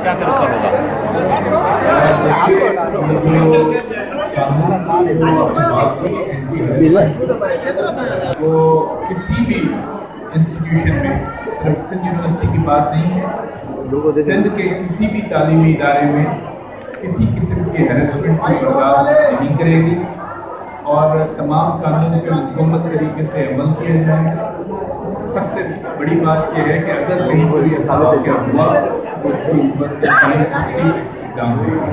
क्या तरीका होगा? वो किसी भी इंस्टीट्यूशन में, सिर्फ सिंध यूनिवर्सिटी की बात नहीं है, सिंध के किसी भी तालीमी इदारे में किसी किस्म की हैरेसमेंट की बर्दाश्त नहीं करेगी और तमाम कानून पर मुकम्मल तरीके से अमल किया जाएगा। सबसे बड़ी बात यह है कि अगर कहीं कोई ऐसा वाक़या हुआ तो उसके ऊपर इक़दाम होगा।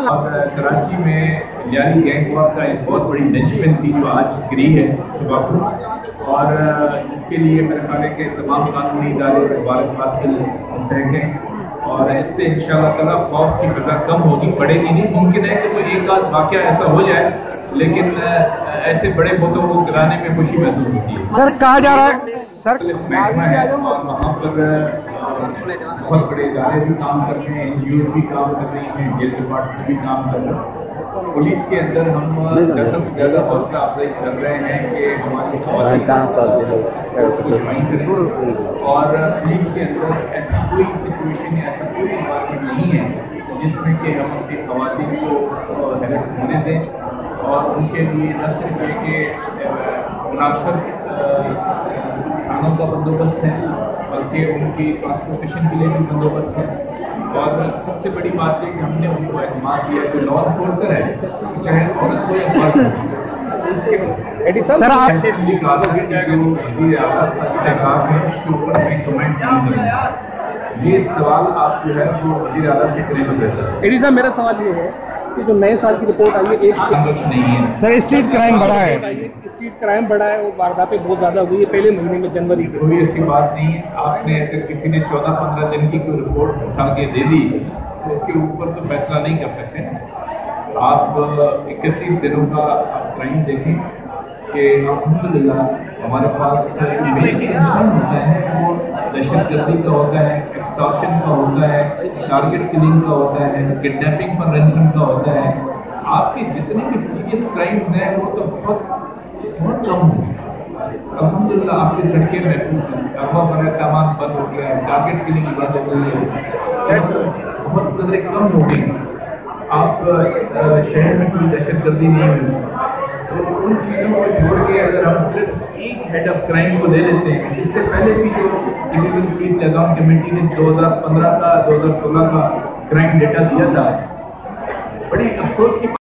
और कराची में यारी गैंग वॉर का एक बहुत बड़ी लिंचपिन थी जो आज गिरी है सुबह को, और इसके लिए मेरे ख्याल है कि तमाम कानूनी इदारे मुबारकबाद के मुस्तहक़ हैं और इससे इंशाअल्लाह ताला खौफ की फ़ज़ा कम होगी, बढ़ेगी नहीं। मुमकिन है कि कोई एक आध वाक़या ऐसा हो जाए, लेकिन ऐसे बड़े मुद्दों को गिराने में खुशी महसूस होती है। सर कहा जा रहा है सर महकमा है और वहाँ पर बहुत बड़े इदारे भी काम कर रहे हैं, NGOs भी काम कर रही हैं, जेल डिपार्टमेंट भी काम कर रहे हैं। पुलिस के अंदर हम ज़्यादा से ज़्यादा हौसला अफजाई कर रहे हैं कि हमारी ज्वाइन करें और पुलिस के अंदर ऐसी कोई सिचुएशन या ऐसा कोई इन्वायरमेंट नहीं है जिसमें कि हम अपनी ख़वातीन को हैरेस होने दें और उनके लिए न सिर्फ ये कि मुनासिब खानों का बंदोबस्त है बल्कि उनकी ट्रांसपोर्टेशन के लिए भी बंदोबस्त है। और सबसे बड़ी बात है कि हमने उनको एतमाद दिया कि लॉ इन्फोर्सर है, चाहे औरत हो या मर्द हो, उसके सर आप इसके ऊपर मैं कमेंट नहीं करूँगा। ये सवाल आप जो है वो वज़ीर आला से करें तो बेहतर है। एडी साहब मेरा सवाल ये है कि जो नए साल की रिपोर्ट आई है एक नहीं है सर स्ट्रीट क्राइम बढ़ा है, स्ट्रीट क्राइम बढ़ा है और वारदातें बहुत ज़्यादा हुई है पहले महीने में जनवरी में। कोई ऐसी बात नहीं है। आपने अगर किसी ने 14-15 दिन की कोई रिपोर्ट उठा के दे दी तो उसके ऊपर तो फैसला नहीं कर सकते। आप 31 दिनों का आप क्राइम देखें कि अल्हम्दुलिल्लाह हमारे पास मेजर कंसर्न होता है वो दहशतगर्दी का होता है, एक्सटॉर्शन का होता है, टारगेट किलिंग का होता है, किडनैपिंग फॉर रैंसम का होता है। आपके जितने भी सीरियस क्राइम्स हैं वो तो बहुत कम होंगे। अल्हम्दुलिल्लाह आपकी सड़कें महफूज हैं, अगवा बना सामान बंद हो गया है, टारगेट किलिंग बंद हो गई है, बहुत कदरें कम हो गई। आप शहर में कोई दहशतगर्दी नहीं हुई तो उन चीज़ों को छोड़ के अगर हम सिर्फ एक हेड ऑफ क्राइम को ले लेते हैं, इससे पहले भी जो सिविल पीस लगाम कमेटी ने 2015 का 2016 का क्राइम डेटा दिया था, बड़ी अफसोस की